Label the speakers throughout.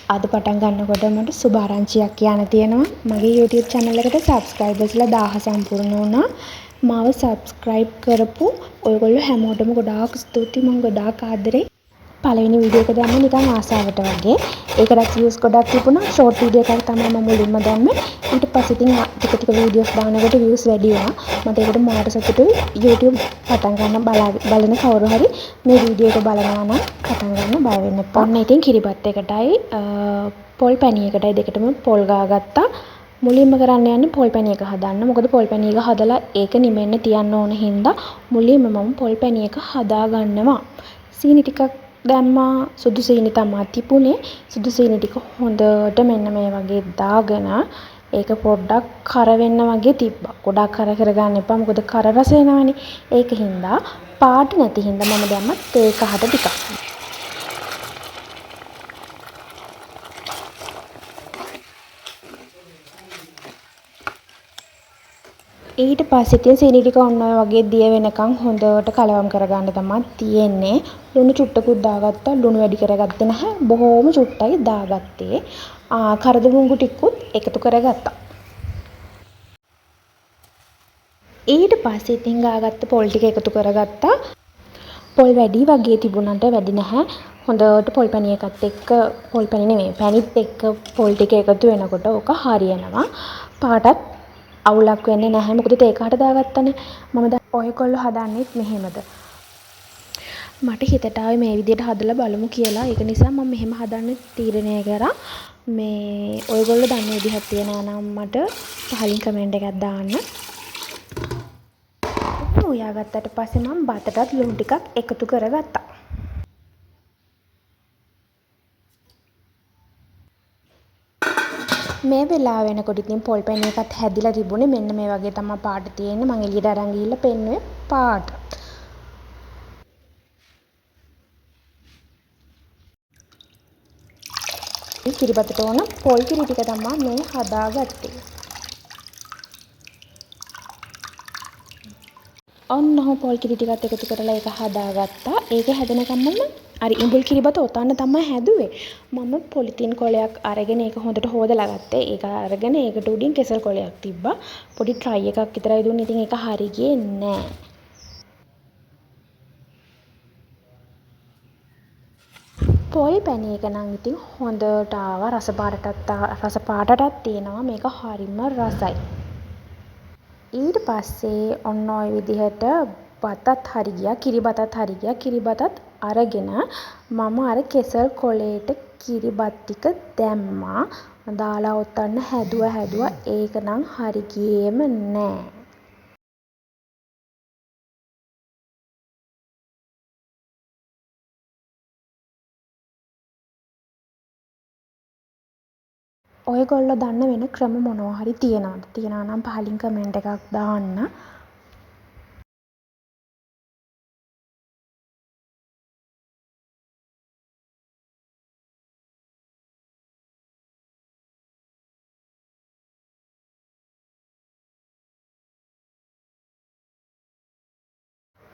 Speaker 1: අද පටන් ගන්නකොට මට සුබ ආරංචියක් කියන්න තියෙනවා. මගේ YouTube channel එකට subscribersලා 1000 සම්පූර්ණ වුණා. මාව subscribe කරපු ඔයගොල්ලෝ හැමෝටම ගොඩාක් ස්තුතියි. මම ගොඩාක් ආදරේ. පළවෙනි වීඩියෝ එක දැම්මේ නිකන් ආසාවට වගේ. ඒකටත් views ගොඩක් තිබුණා. short video එකක් තමයි මම මුලින්ම දැම්මේ. ඊට පස්සේ ඉතින් ටික ටික videos දානකොට views වැඩි වුණා. මට ඒකට මාර සතුටුයි. YouTube පටන් ගන්න බලන කවුරු හරි මේ වීඩියෝ එක බලනවා නම් පටන් ගන්න බය වෙන්න එපා. ඔන්න ඉතින් කිරිබත් එකටයි පොල් පැණි එකටයි දෙකටම පොල් ගාගත්තා. මුලින්ම කරන්න යන්නේ පොල් පැණි එක හදන්න. මොකද පොල් පැණි එක හදලා ඒක නිමෙන්න තියන්න ඕන හින්දා මුලින්ම මම පොල් පැණි එක හදා ගන්නවා. සීනි ටිකක් දැම්මා. සුදු සීනි තමයි තිබුණේ. සුදු සීනි ටික හොඳට මෙන්න මේ වගේ දාගෙන ඒක පොඩ්ඩක් කර වෙන්න වගේ තිබ්බා. ගොඩක් කර කරගන්න එපා. මොකද කර රස එනවනේ. ඒක හින්දා පාට නැති හින්දා මම දැම්මා තේ කහට ටිකක්. ඊට පස්සේ ඉතින් සීනි ටික ඔන්න ඔය වගේ දිය වෙනකන් හොඳට කලවම් කරගන්න තමයි තියෙන්නේ. ලුණු චුට්ටකුත් දාගත්තා. ලුණු වැඩි කරගත්තේ නැහැ. බොහොම චුට්ටයි දාගත්තේ. කරද මුංගු ටිකකුත් එකතු කරගත්තා. ඊට පස්සේ ඉතින් ගාගත්ත පොල් ටික එකතු කරගත්තා. පොල් වැඩි වගේ තිබුණාට වැඩි නැහැ. හොඳට පොල් පැණි එකත් එක්ක පොල් පැණි නෙමෙයි පැණිත් එක්ක පොල් ටික එකතු වෙනකොට ඕක හරියනවා. පාටත් අවුලක් වෙන්නේ නැහැ. මොකද තේ කහට දාගත්තනේ. ඔයගොල්ලෝ හදන්නෙත් මෙහෙමද? මට හිතට ආවේ මේ විදිහට හදලා බලමු කියලා. ඒක නිසා මම මෙහෙම හදන්න තීරණය කරා. මේ ඔයගොල්ලෝ දන්න විදිහක් තියෙනවා නම් මට පහලින් කමෙන්ට් එකක් දාන්න. උයාගත්තට පස්සේ මම බතටත් ලුණු ටිකක් එකතු කරගත්තා. මේ වෙලාව වෙනකොට ඉතින් පොල් පැණි එකත් හැදිලා තිබුණේ. මෙන්න මේ වගේ තමයි පාට තියෙන්නේ. මම එළියට අරන් ගිහිල්ලා පෙන්නුවේ පාට. කිරිබතට ඕන පොල් කිරි ටික තමයි මේ හදාගත්තේ. ඔන්න ඔහොම පොල් කිරි ටිකත් එකතු කරලා ඒක හදාගත්තා. ඒක හැදෙනකම්ම අර ඉඹුල් කිරිබත ඔතන්න තමයි හැදුවේ. මම පොලිතින් කොලයක් අරගෙන ඒක හොඳට හොදලා ගත්තේ. ඒක අරගෙන ඒකට උඩින් කෙසල් කොලයක් තිබ්බා. පොඩි try එකක් විතරයි දුන්නේ. ඉතින් ඒක හරි ගියේ නෑ. පොල් පැණි එක නම් ඉතින් හොඳට ආවා. රස පාටටත් තියෙනවා. මේක හරිම රසයි. ඊට පස්සේ ඔන්න ඔය විදිහට බතත් හරි ගියා. කිරිබතත් හරි ගියා. කිරිබතත් අරගෙන මම අර කෙසල් කොලේට කිරිබත් ටික දැම්මා. දාලා ඔතන්න හැදුවා. ඒක නම් හරි ගියේම නෑ. ඔයගොල්ලෝ දන්න වෙන ක්‍රම මොනවා හරි තියෙනවද? තියනවා නම් පහලින් කමෙන්ට් එකක් දාන්න.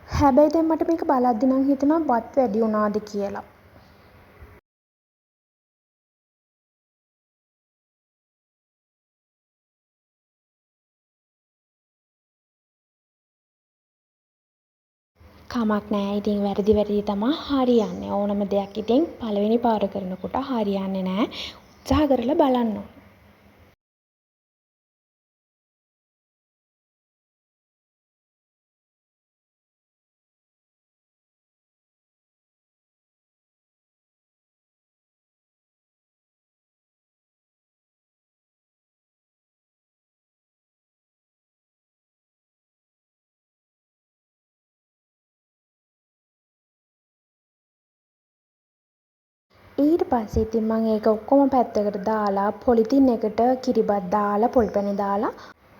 Speaker 1: හැබැයි දැන් මට මේක බලද්දි නම් හිතෙනවා බත් වැඩි වුණාද කියලා. කමක් නෑ. ඉතින් වැරදි තමයි හරියන්නේ. ඕනම දෙයක් ඉතින් පළවෙනි පාර කරනකොට හරියන්නේ නෑ. උත්සාහ කරලා බලන්න ඕන. ඊට පස්සේ ඉතින් මම ඒක ඔක්කොම පැත්තකට දාලා පොලිතින් එකට කිරිබත් දාලා පොල් පැණි දාලා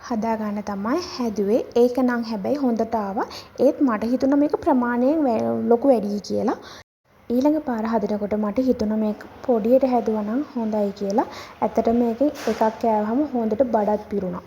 Speaker 1: හදාගන්න තමයි හැදුවේ. ඒක නම් හැබැයි හොඳට ආවා. ඒත් මට හිතුණා මේක ප්‍රමාණයෙන් ලොකු වැඩියි කියලා. ඊළඟ පාර හදනකොට මට හිතුණා මේක පොඩියට හැදුවා නම් හොඳයි කියලා. ඇත්තටම මේකෙන් එකක් කෑවහම හොඳට බඩත් පිරුණා.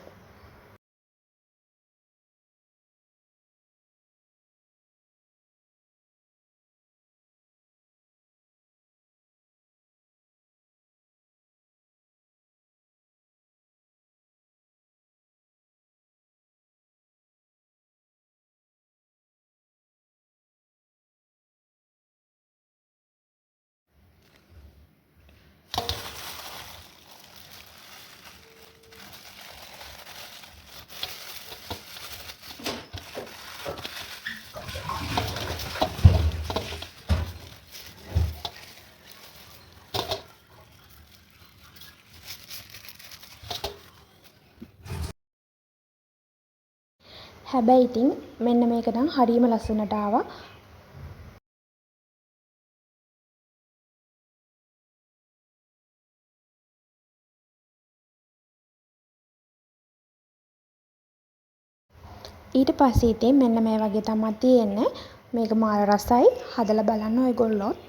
Speaker 1: හැබැයි ඉතින් මෙන්න මේක නම් හරියම ලස්සනට ආවා. ඊට පස්සේ ඉතින් මෙන්න මේ වගේ තමයි තියෙන්නේ. මේක මාර රසයි. හදලා බලන්න ඔයගොල්ලොත්.